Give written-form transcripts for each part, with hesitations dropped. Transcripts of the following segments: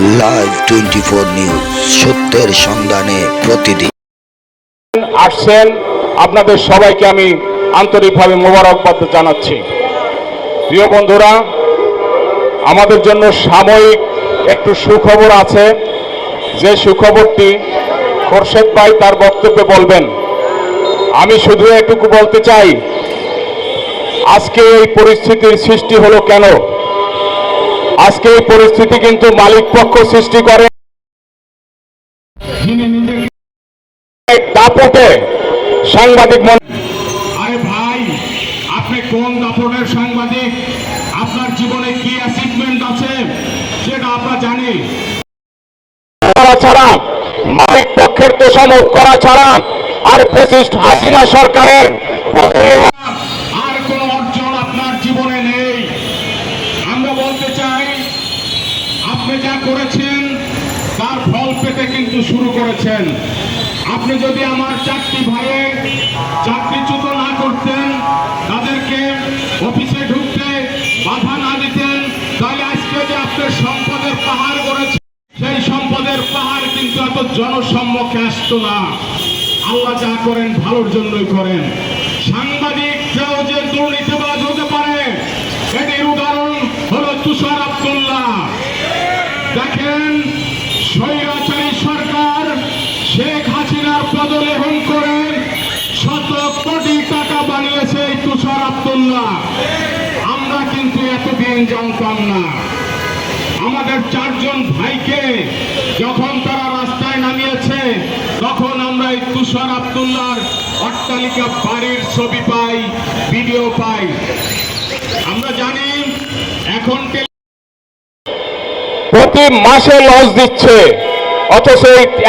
Live 24 news, সত্যের সন্ধানে প্রতিদিন। আসছেন, আপনাদের সবাইকে আমি আন্তরিকভাবে মোবারকবাদ জানাচ্ছি। প্রিয় বন্ধুরা, আমাদের জন্য সাময়িক একটু সুখবর আছে। যে সুখবরটি খোরশেদ ভাই তার বক্তব্যে বলবেন। আমি শুধু এটুকু বলতে চাই, আজকে এই পরিস্থিতির সৃষ্টি হলো কেন? আজকে এই পরিস্থিতি কিন্তু মালিক পক্ষ সৃষ্টি করে, দাপটে সাংবাদিক। আরে ভাই, আপনি কোন দাপটের সাংবাদিক? আপনার জীবনে কি অ্যাচিভমেন্ট আছে সেটা আমরা জানি। ছাড়া, মালিক পক্ষের তোষামোদ করা ছাড়া আর ফ্যাসিস্ট হাসিনা সরকারের আর কোন অর্জন আপনার জীবনে নেই। আমরা বলতে চাই, আপনি যা করেছেন তার ফল পেতে কিন্তু শুরু করেছেন। আপনি যদি আমার 4টি ভাইয়ের চাকরিচ্যুত না করতেন, তাদেরকে অফিসে ঢুকতে বাধা না দিতেন, তাহলে আজকে যে আপনার সম্পদের পাহাড় গড়েছে, সেই সম্পদের পাহাড় কিন্তু এত জনসম্মুখে আসতো না। আল্লাহ যা করেন ভালোর জন্যই করেন। সাংবাদিকরাও যে দুর্নীতিবাজ হতে পারে, এটির উদাহরণ হলো তুষার আব্দুল্লাহ। দেখেন, স্বৈরাচারী সরকার শেখ হাসিনার পদলেহন করে শত কোটি টাকা বানিয়েছে এই তুষার আব্দুল্লাহ। আমরা কিন্তু এতদিন জানতাম না। আমাদের 4 জন ভাইকে যখন তারা রাস্তায় নামিয়েছে, তখন আমরা এই তুষার আব্দুল্লাহর অট্টালিকা বাড়ির ছবি পাই, ভিডিও পাই। আমরা জানি এখন প্রতি মাসে লস দিচ্ছে, অথচ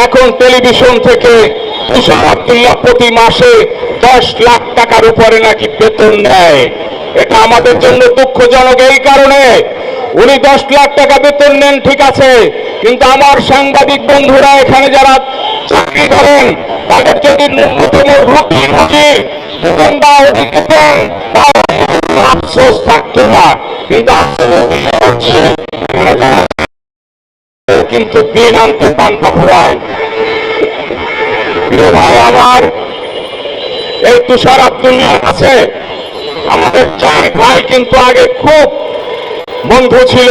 এখন টেলিভিশন থেকে তুষার আব্দুল্লাহ প্রতি মাসে 10 লাখ টাকার উপরে নাকি বেতন নেয়। এটা আমাদের জন্য দুঃখজনক। এই কারণে উনি 10 লাখ টাকা বেতন নেন, ঠিক আছে, কিন্তু আমার সাংবাদিক বন্ধুরা এখানে যারা চাকরি করেন, তাদের যদি ন্যূনতম আফসোস থাকতো না। কিন্তু দিন আনতে পান্তা ফুরায়। ভাই আমার, এই তুষার আব্দুল্লাহর কাছে আমাদের 4 ভাই কিন্তু আগে খুব বন্ধু ছিল,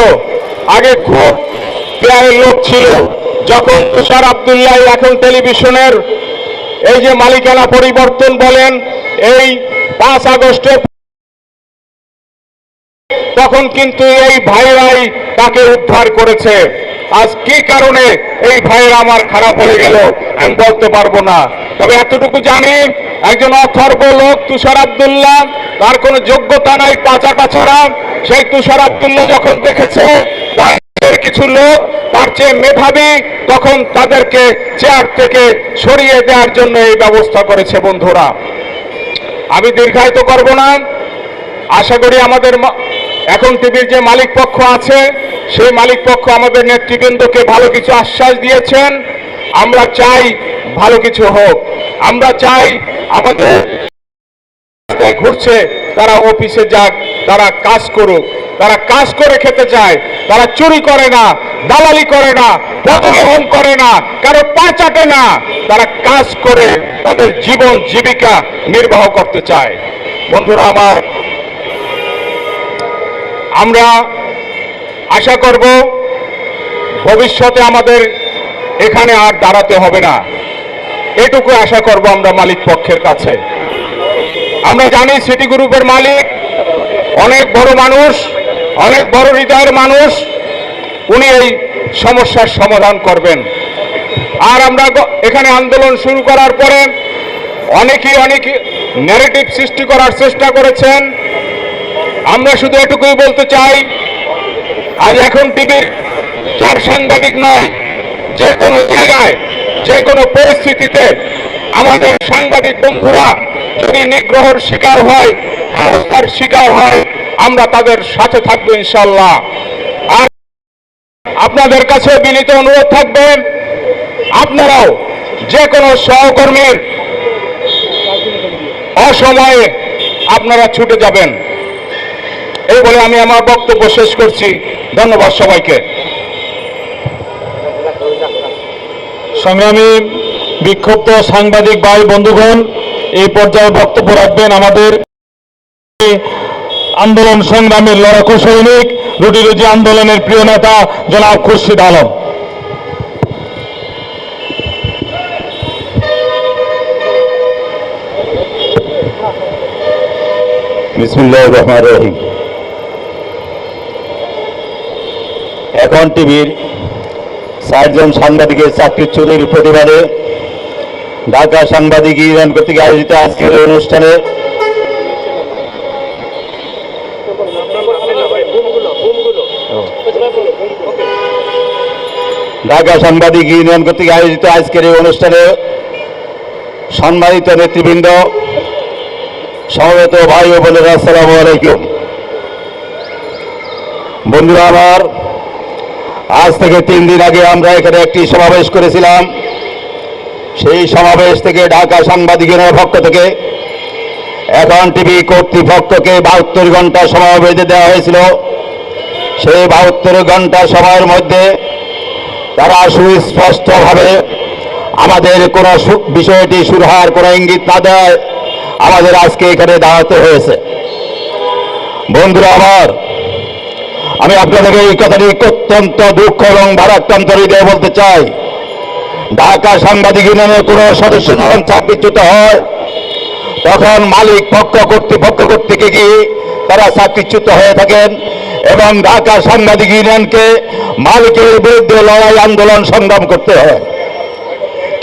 আগে খুব প্রিয় লোক ছিল। যখন তুষার আব্দুল্লাহ এখন টেলিভিশনের এই যে মালিকানা পরিবর্তন বলেন, এই 5 আগস্টে, তখন কিন্তু এই ভাইরাই তাকে উদ্ধার করেছে। আজ কি কারণে এই ভাইয়েরা আমার খারাপ হয়ে গেল আমি বলতে পারবো না, তবে এতটুকু জানি, একজন অথর্ব লোক তুষার আব্দুল্লাহ, তার কোনো যোগ্যতা নাই, পাচাটা ছাড়া। সেই তুষার আব্দুল্লাহ যখন দেখেছে কিছু লোক তার চেয়ে মেধাবী, তখন তাদেরকে চেয়ার থেকে সরিয়ে দেওয়ার জন্য এই ব্যবস্থা করেছে। বন্ধুরা, আমি দীর্ঘায়িত করব না। আশা করি আমাদের এখন টিভির যে মালিক পক্ষ আছে, সেই মালিক পক্ষ আমাদের নেতৃবৃন্দকে ভালো কিছু আশ্বাস দিয়েছেন। আমরা চাই ভালো কিছু হোক। আমরা চাই আমাদের ঘুরছে তারা অফিসে যাক, তারা কাজ করুক, তারা কাজ করে খেতে চায়, তারা চুরি করে না, দালালি করে না, পদগ্রহণ করে না, কারো পা চাটে না, তারা কাজ করে তাদের জীবন জীবিকা নির্বাহ করতে চায়। বন্ধুরা আমার, আমরা আশা করব ভবিষ্যতে আমাদের এখানে আর দাঁড়াতে হবে না, এটুকু আশা করব আমরা মালিক পক্ষের কাছে। আমরা জানি সিটি গ্রুপের মালিক অনেক বড় মানুষ, অনেক বড় হৃদয়ের মানুষ, উনি এই সমস্যার সমাধান করবেন। আর আমরা এখানে আন্দোলন শুরু করার পরে অনেকেই অনেক ন্যারেটিভ সৃষ্টি করার চেষ্টা করেছেন। আমরা শুধু এটুকুই বলতে চাই, আজ এখন টিভির 4 সাংবাদিক নয়, যে কোনো জায়গায় যে কোনো পরিস্থিতিতে আমাদের সাংবাদিক বন্ধুরা যদি নিগ্রহের শিকার হয়, হত্যার শিকার হয়, আমরা তাদের সাথে থাকবো ইনশাল্লাহ। আর আপনাদের কাছে বিনীত অনুরোধ থাকবে, আপনারাও যে কোনো সহকর্মীর অসময়ে আপনারা ছুটে যাবেন। এই বলে আমি আমার বক্তব্য শেষ করছি। ধন্যবাদ সবাইকে। সংগ্রামী বিক্ষুব্ধ সাংবাদিক ভাই বন্ধুগণ, এই পর্যায়ে বক্তব্য রাখবেন আমাদের আন্দোলন সংগ্রামের লড়াকু সৈনিক, রুটি রুজি আন্দোলনের প্রিয় নেতা জনাব খুরশিদ আলম। বিসমিল্লাহির রহমানির রহিম। এখন টিভির ৬০ জন সাংবাদিকের চাকরি চুরির প্রতিবাদে ঢাকা সাংবাদিক ইউনিয়ন কর্তৃক আয়োজিত আজকের অনুষ্ঠানে ঢাকা সাংবাদিক ইউনিয়ন কর্তৃক আয়োজিত আজকের এই অনুষ্ঠানে সম্মানিত নেতৃবৃন্দ, সমবেত ভাই ও বোনেরা, আসসালামু আলাইকুম। বন্ধুরা আমার, আজ থেকে 3 দিন আগে আমরা এখানে একটি সমাবেশ করেছিলাম। সেই সমাবেশ থেকে ঢাকা সাংবাদিক ইউনিয়নের পক্ষ থেকে এখন টিভি কর্তৃপক্ষকে 72 ঘন্টা সময় বেঁধে দেওয়া হয়েছিল। সেই 72 ঘন্টা সময়ের মধ্যে তারা সুস্পষ্টভাবে আমাদের কোনো বিষয়টি সুরাহার কোনো ইঙ্গিত না দেয় আমাদের আজকে এখানে দাঁড়াতে হয়েছে। বন্ধুরা আমার, আমি আপনাদের এই কথাটি অত্যন্ত দুঃখ এবং ভারাক্রান্ত হৃদয়ে বলতে চাই, ঢাকা সাংবাদিক ইউনিয়নের কোন সদস্য যখন চাকরিচ্যুত হয় তখন মালিক পক্ষ কর্তৃপক্ষ কর্তৃক গিয়ে তারা চাকরিচ্যুত হয়ে থাকেন এবং ঢাকা সাংবাদিক ইউনিয়নকে মালিকের বিরুদ্ধে লড়াই আন্দোলন সংগ্রাম করতে হয়।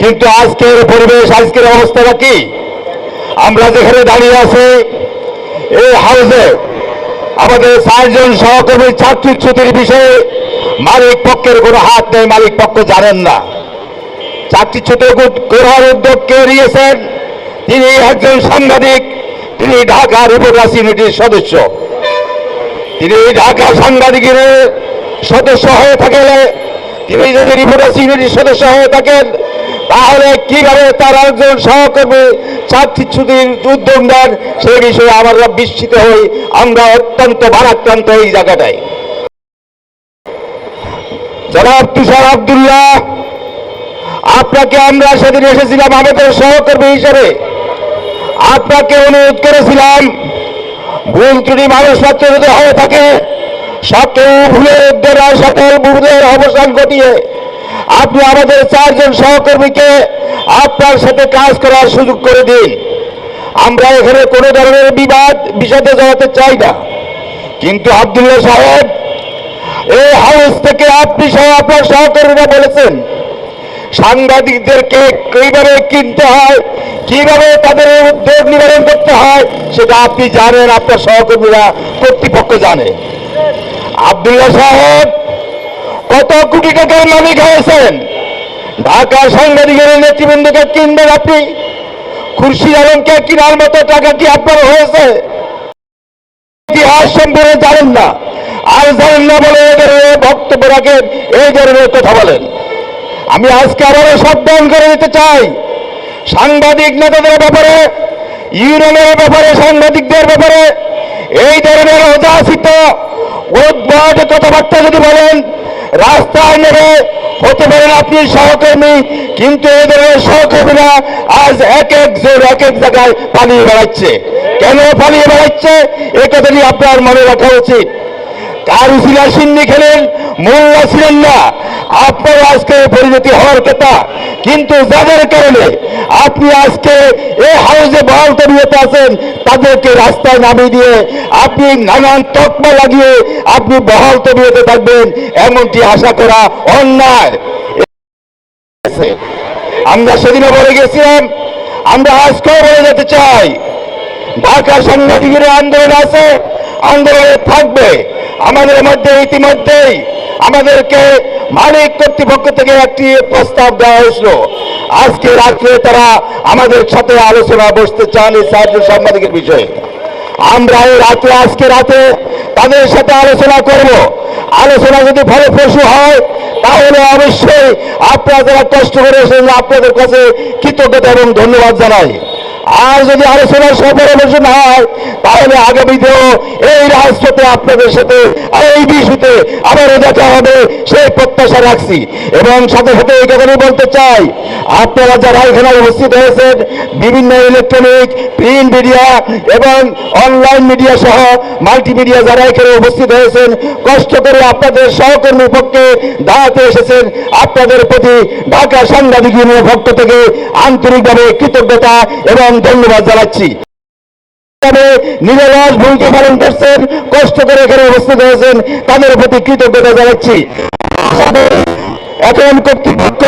কিন্তু আজকের পরিবেশ, আজকের অবস্থাটা কি? আমরা যেখানে দাঁড়িয়ে আছি এই হাউসে আমাদের ৬০ জন সহকর্মীর চাকরিচ্যুতির বিষয়ে মালিক পক্ষের কোনো হাত নেই, মালিক পক্ষ জানেন না। চাকরিচ্যুত করার উদ্যোগ কে নিয়েছেন? তিনি একজন সাংবাদিক, তিনি ঢাকা রিপোর্টার্স ইউনিটির সদস্য। তিনি ঢাকা সাংবাদিক ইউনিটির সদস্য হয়ে থাকলে, তিনি যদি রিপোর্টার্স ইউনিটির সদস্য হয়ে থাকেন, তাহলে কিভাবে তার একজন সহকর্মী চাকরিচ্যুতির উদ্যোগ নেন সেই বিষয়ে আমরা বিস্মিত হই, আমরা অত্যন্ত ভারাক্রান্ত এই জায়গাটায়। জনাব তুষার আব্দুল্লাহ, আপনাকে আমরা সেদিন এসেছিলাম আমাদের সহকর্মী হিসেবে, আপনাকে অনুরোধ করেছিলাম ভুল ত্রুটি মানুষ মাত্র যদি হয়ে থাকে সকল ভুলের উদ্ধার, সকল ভুলের অবসান ঘটিয়ে আপনি আমাদের 4 জন সহকর্মীকে আপনার সাথে কাজ করার সুযোগ করে দিন। আমরা এখানে কোনো ধরনের বিষয়ে জড়াতে চাই না, কিন্তু আব্দুল্লাহ সাহেব, এই হাউস থেকে আপনি সহ আপনার সহকর্মীরা বলেছেন সাংবাদিকদেরকে কিভাবে কিনতে হয়, কিভাবে তাদের উদ্যোগ নিবারণ করতে হয় সেটা আপনি জানেন, আপনার সহকর্মীরা কর্তৃপক্ষ জানে। আব্দুল্লাহ সাহেব কত কোটি টাকার মালিক হয়েছেন, ঢাকা সাংবাদিকের নেতৃবৃন্দকে কিনবেন আপনি? খুরশিদ আলমকে কেনার মতো টাকা কি আপনার হয়েছে? ইতিহাস সম্পর্কে জানেন না, আর জানেন না বলে এদের বক্তব্য রাখেন, এই ধরনের কথা বলেন। আমি আজকে আবারও সাবধান করে দিতে চাই, সাংবাদিক নেতাদের ব্যাপারে, ইউনিয়নের ব্যাপারে, সাংবাদিকদের ব্যাপারে এই ধরনের অযাচিত উদ্ভট কথাবার্তা যদি বলেন, রাস্তায় নেবে হতে পারেন আপনি সহকর্মী, কিন্তু এই ধরনের সহকর্মীরা আজ এক একজন এক এক জায়গায় পালিয়ে বেড়াচ্ছে। কেন পালিয়ে বেড়াচ্ছে এ কথাটি আপনার মনে রাখা উচিত। কারুসিলা সিন্নি খেলেন, মোল্লা ছিলেন না, আপনার আজকে পরিণতি হওয়ার কথা। কিন্তু যাদের কারণে আপনি আজকে এই হাউসে বহাল তবিয়তে আছেন তাদেরকে রাস্তায় নামিয়ে দিয়ে আপনি নানান তকমা লাগিয়ে আপনি বহাল তবিয়তে থাকবেন, এমনটি আশা করা অন্যায়। আমরা সেদিনও বলে গেছিলাম, আমরা আজকেও বলে যেতে চাই, ঢাকা সাংবাদিকের আন্দোলন আছে, আন্দোলনে থাকবে। আমাদের মধ্যে ইতিমধ্যেই আমাদেরকে মালিক কর্তৃপক্ষ থেকে একটি প্রস্তাব দেওয়া হয়েছিল, আজকে রাত্রে তারা আমাদের সাথে আলোচনা বসতে চান এই 4 জন সাংবাদিকের বিষয়ে। আমরা এই রাতে, আজকে রাতে তাদের সাথে আলোচনা করব। আলোচনা যদি ফলপ্রসূ হয় তাহলে অবশ্যই আপনারা যারা কষ্ট করে এসেছেন আপনাদের কাছে কৃতজ্ঞতা এবং ধন্যবাদ জানাই। আর যদি আলোচনার সফলতা না হয় তাহলে আগামীতেও এই রাজপথে আপনাদের সাথে এই বিষয়তে আবারও দেখা হবে সেই প্রত্যাশা রাখছি। এবং সাথে সাথে এই কথাই বলতে চাই, আপনারা যারা এখানে উপস্থিত হয়েছেন, বিভিন্ন ইলেকট্রনিক, প্রিন্ট মিডিয়া এবং অনলাইন মিডিয়া সহ মাল্টিমিডিয়া যারা এখানে উপস্থিত হয়েছেন, কষ্ট করে আপনাদের সহকর্মীর পক্ষে দাঁড়াতে এসেছেন, আপনাদের প্রতি ঢাকা সাংবাদিক ইউনিয়নের পক্ষ থেকে আন্তরিকভাবে কৃতজ্ঞতা এবং ধন্যবাদ জানাচ্ছি। নিরলস ভূমিকা পালন করছেন, কষ্ট করে এখানে উপস্থিত হয়েছেন, তাদের প্রতি কৃতজ্ঞতা জানাচ্ছি। এখন কর্তৃপক্ষ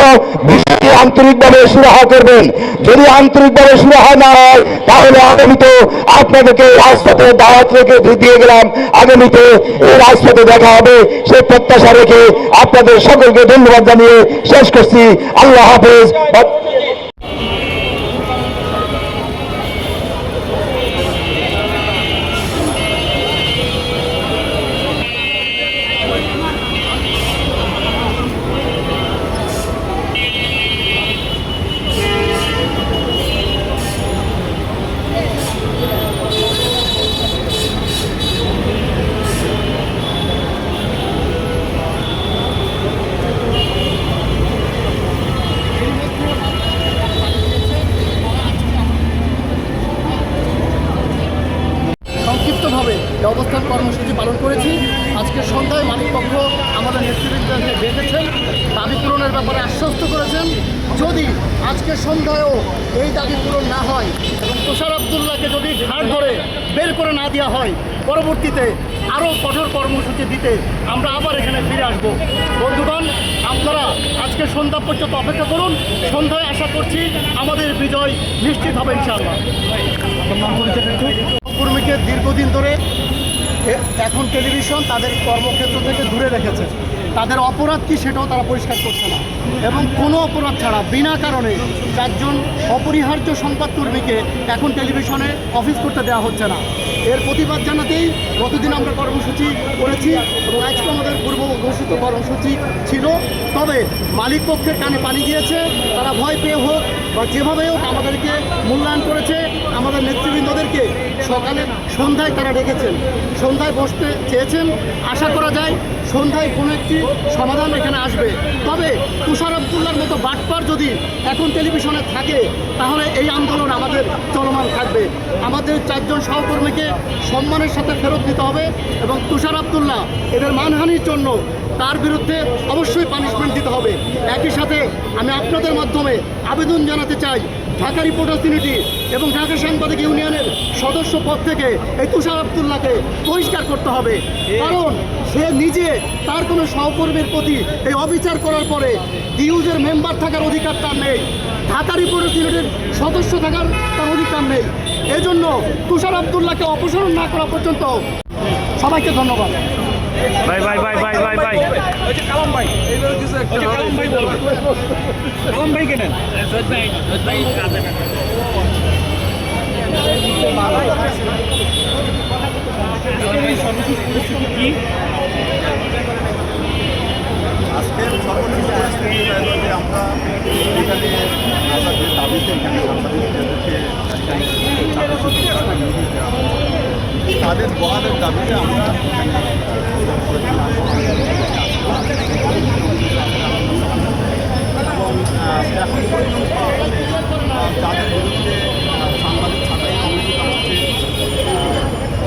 বিষয়টি আন্তরিকভাবে সুরাহা করবেন। যদি আন্তরিকভাবে সুরাহা না হয় তাহলে আগামীতে আপনাদেরকে রাজপথে দাওয়াত রেখে দিয়ে গেলাম, আগামীতে এই রাজপথে দেখা হবে সেই প্রত্যাশা রেখে আপনাদের সকলকে ধন্যবাদ জানিয়ে শেষ করছি। আল্লাহ হাফেজ। সংক্ষিপ্তভাবে এই অবস্থান কর্মসূচি পালন করেছি। আজকে সন্ধ্যায় মালিকপক্ষ আমাদের নেতৃবৃন্দকে ডেকেছেন, দাবি পূরণের ব্যাপারে আশ্বস্ত করেছেন। যদি আজকে সন্ধ্যায়ও এই দাবি পূরণ না হয় এবং তুষার আব্দুল্লাহকে যদি ঘাড় ধরে বের করে না দেওয়া হয়, পরবর্তীতে আরও কঠোর কর্মসূচি দিতে আমরা আবার এখানে ফিরে আসবো। বন্ধুগণ, আপনারা আজকে সন্ধ্যা পর্যন্ত অপেক্ষা করুন। সন্ধ্যায় আশা করছি আমাদের বিজয় নিশ্চিত হবে ইনশাআল্লাহ। কর্মীকে দীর্ঘদিন ধরে এখন টেলিভিশন তাদের কর্মক্ষেত্র থেকে দূরে রেখেছে। তাদের অপরাধ কি সেটাও তারা পরিষ্কার করছে না, এবং কোনো অপরাধ ছাড়া বিনা কারণে 4 জন অপরিহার্য সংবাদকর্মীকে এখন টেলিভিশনে অফিস করতে দেওয়া হচ্ছে না। এর প্রতিবাদ জানাতেই গতদিন আমরা কর্মসূচি করেছি এবং আজকে আমাদের পূর্ব ঘোষিত কর্মসূচি ছিল। তবে মালিক পক্ষের কানে পানি দিয়েছে, তারা ভয় পেয়ে হোক বা যেভাবে হোক আমাদেরকে মূল্যায়ন করেছে। আমাদের নেতৃবৃন্দদেরকে সন্ধ্যায় তারা ডেকেছেন, সন্ধ্যায় বসতে চেয়েছেন। আশা করা যায় সন্ধ্যায় কোনো একটি সমাধান এখানে আসবে। তবে তুষার আব্দুল্লাহর মতো বাটপার যদি এখন টেলিভিশনে থাকে তাহলে এই আন্দোলন আমাদের চলমান থাকবে। আমাদের 4 জন সহকর্মীকে সম্মানের সাথে ফেরত দিতে হবে এবং তুষার আব্দুল্লাহ এদের মানহানির জন্য তার বিরুদ্ধে অবশ্যই পানিশমেন্ট দিতে হবে। একই সাথে আমি আপনাদের মাধ্যমে আবেদন জানাতে চাই, ঢাকা রিপোর্টার্স ইউনিটি এবং ঢাকা সাংবাদিক ইউনিয়নের সদস্য পদ থেকে এই তুষার আব্দুল্লাহকে বহিষ্কার করতে হবে। কারণ সে নিজে তার কোনো সহকর্মীর প্রতি এই অবিচার করার পরে ডিউজের মেম্বার থাকার অধিকার তার নেই, ঢাকা রিপোর্টার্স ইউনিটির সদস্য থাকার তার অধিকার নেই। এজন্য তুষার আব্দুল্লাহকে অপসারণ না করা পর্যন্ত সবাইকে ধন্যবাদ। ভাই ভাই ভাই ভাই ভাই ভাই কালাম ভাই এইবারে কিছু একটা কালাম ভাই বলুন, কালাম ভাই কেনেন কি আজকের সর্বশেষ পরিস্থিতি যে আমরা এখানে আমাদের দাবিতে এখানে তাদের বহালের দাবিতে আমরা এখন পর্যন্ত যাদের বিরুদ্ধে সাংবাদিক ছাঁটাই কমিটি হচ্ছে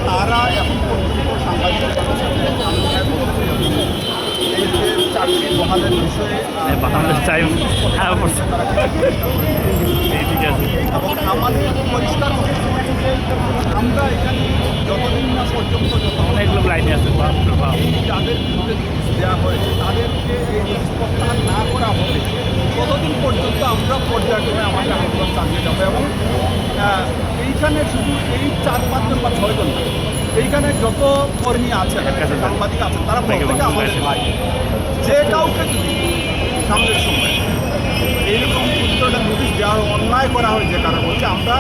তারা এখন পর্যন্ত সাংবাদিকের সাথে এই যে 4টি বহালের বিষয়ে এবং আমাদের পরিষ্কার আমরা এখানে যতদিন না পর্যন্ত অনেকগুলো লাইনে আছে যাদের বিরুদ্ধে নোটিশ দেওয়া হয়েছে তাদেরকে এই নোটিশ প্রত্যাহার না করা হবে ততদিন পর্যন্ত আমরা পর্যায়ক্রমে আমাদের আন্দোলন চালিয়ে যাবো। এবং এইখানে শুধু এই 4-5 জন বা 6 জন এইখানে যত কর্মী আছেন, সাংবাদিক আছেন, তারা প্রত্যেকে আমাদের ভাই। যে কাউকে যদি সামনের সময় এইরকম একটা নোটিশ দেওয়ার অন্যায় করা হয় যে কারণ হচ্ছে আমরা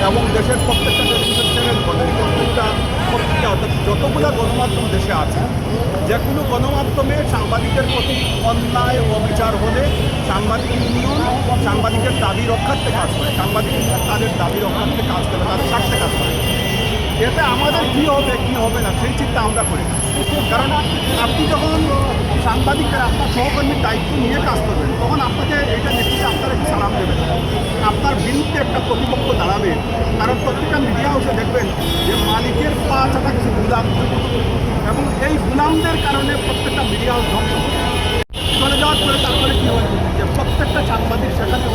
এবং দেশের প্রত্যেকটা টেলিভিশন চ্যানেল বলে প্রত্যেকটা পত্রিকা অর্থাৎ যত যতগুলো গণমাধ্যম দেশে আছে, যে কোনো গণমাধ্যমে সাংবাদিকের প্রতি অন্যায় অবিচার হলে সাংবাদিক ইউনিয়ন সাংবাদিকের দাবি রক্ষার্থে কাজ করে, সাংবাদিক তাদের দাবি রক্ষার্থে কাজ করে, তাদের স্বার্থে কাজ করে। এতে আমাদের কী হবে কী হবে না সেই চিন্তা আমরা করি। কারণ আপনি যখন সাংবাদিকের আপনার সহকর্মীর দায়িত্ব নিয়ে কাজ করবেন, তখন আপনাকে এটা নিশ্চিত আপনারা একটু সালাম দেবেন, আপনার বিরুদ্ধে একটা প্রতিপক্ষ দাঁড়াবে। কারণ প্রত্যেকটা মিডিয়া হাউসে দেখবেন যে মালিকের পা চাটা কিছু গুলাম, এবং এই গুলামদের কারণে প্রত্যেকটা মিডিয়া হাউস ধ্বংস চলে যাওয়ার পরে তারপরে কী হয় যে প্রত্যেকটা সাংবাদিক সেখানে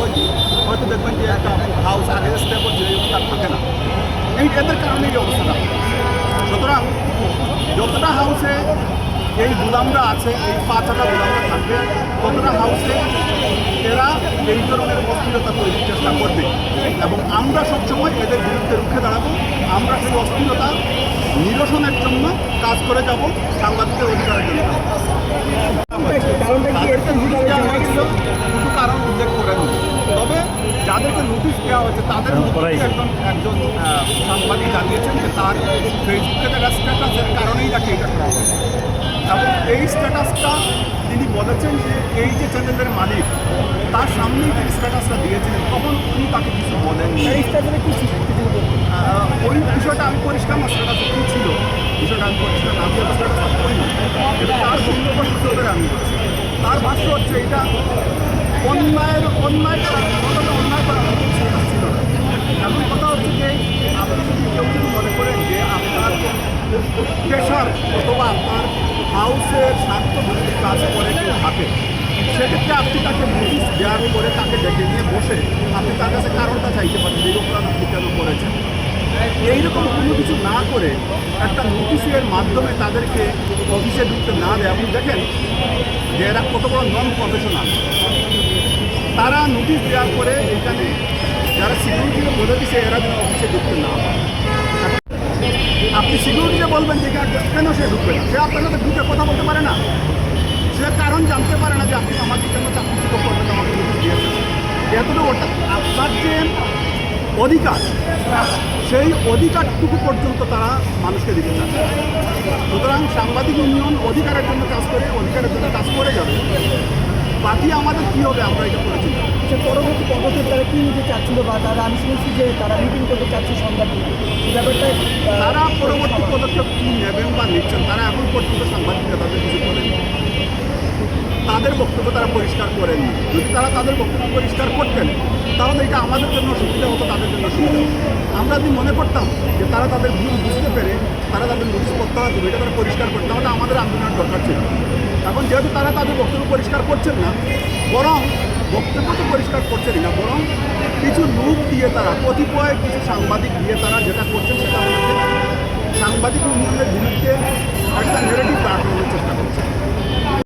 হয়তো দেখবেন যে একটা হাউস আগে স্টেপও যে তার থাকে না, এদের কারণে এই অবস্থাটা। সুতরাং যতটা হাউসে এই গুলামরা আছে, এই পাঁচটা গুলামরা থাকবে, ততটা হাউসে এরা এই ধরনের অস্থিরতা তৈরির চেষ্টা করবে, এবং আমরা সবসময় এদের বিরুদ্ধে রুখে দাঁড়াবো। আমরা সেই অস্থিরতা নিরসনের জন্য কাজ করে যাব, সাংবাদিকের অধিকারের জন্য। দুটো কারণ উল্লেখ করেন, তবে যাদেরকে নোটিশ দেওয়া হয়েছে তাদের একজন সাংবাদিক জানিয়েছেন যে তার ফেসবুকে একটা স্ট্যাটাসের কারণেই তাকে এটা করা হয়েছে, এবং এই স্ট্যাটাসটা তিনি বলেছেন যে এই যে চ্যানেলের মালিক তার সামনেই তিনি স্ট্যাটাসটা দিয়েছিলেন, তখন উনি তাকে কিছু বলেন। ওই বিষয়টা আমি পরিষ্কার না, স্ট্যাটাসে কী ছিল বিষয়টা আমি পরিষ্কার না, আমি স্ট্যাটাসটা করিনি, এটা তার সুন্দর আমি বলছি। তার ভাষ্য হচ্ছে এটা অন্যায় করা সেটা ছিল না। এমন কথা হচ্ছে যে আপনি যদি কেউ যদি মনে করেন যে আপনার পেশার অথবা আপনার হাউসের স্বার্থ বিরোধী কাজ করে কেউ থাকে, সেক্ষেত্রে আপনি তাকে নোটিশ দেওয়ার পরে তাকে ডেকে নিয়ে বসে আপনি তার কাছে কারণটা চাইতে পারেন যে অপরাধ আপনি কেন করেছেন। এইরকম কোনো কিছু না করে একটা নোটিশের মাধ্যমে তাদেরকে অফিসে ঢুকতে না দেয়। আপনি দেখেন যে এরা কত বড় নন প্রফেশনাল। তারা নোটিশ দেওয়ার পরে এখানে যারা সিকিউরিটিকে বলে দিচ্ছে এরা যেন অফিসে ঢুকতে না পারে। আপনি সিকিউরিটিকে বলবেন যে কেন সে ঢুকবে না, সে আপনার সাথে ঢুকে কথা বলতে পারে না, সে কারণ জানতে পারে না যে আপনি আমাকে কেন চাকরিচ্যুত করবেন, আমাকে নোটিশ দিয়েছেন। এতটা অর্থাৎ আপনার যে অধিকার সেই অধিকারটুকু পর্যন্ত তারা মানুষকে দিতে চায়। সুতরাং সাংবাদিক ইউনিয়ন অধিকারের জন্য কাজ করে, অধিকারের জন্য কাজ করে যাবে। বাকি আমাদের কী হবে আমরা এটা করেছি। পরবর্তী পদক্ষেপ তারা কী নিতে চাচ্ছিল, বা তারা আমি শুনছি যে তারা মিটিং করতে চাচ্ছে সাংবাদিক ব্যাপারটা, তারা পরবর্তী পদক্ষেপ কী নেবেন বা নিচ্ছেন তারা এখন পর্যন্ত সাংবাদিকরা তাদের কিছু করেনি, তাদের বক্তব্য তারা পরিষ্কার করেননি। যদি তারা তাদের বক্তব্য পরিষ্কার করতেন তাহলে এটা আমাদের জন্য সুবিধা হতো, তাদের জন্য সুবিধা হতো। আমরা যদি মনে করতাম যে তারা তাদের ভুল বুঝতে পেরে তারা তাদের নোটিশ প্রত্যাহার দেবে, এটা তারা পরিষ্কার করতাম, তাহলে আমাদের আন্দোলনের দরকার ছিল। এখন যেহেতু তারা তাদের বক্তব্য পরিষ্কার করছেন না, বরং বক্তব্য তো পরিষ্কার করছেনই না, বরং কিছু লোক দিয়ে তারা কতিপয় কিছু সাংবাদিক দিয়ে তারা যেটা করছেন সেটা হচ্ছে সাংবাদিক ইউনিয়নের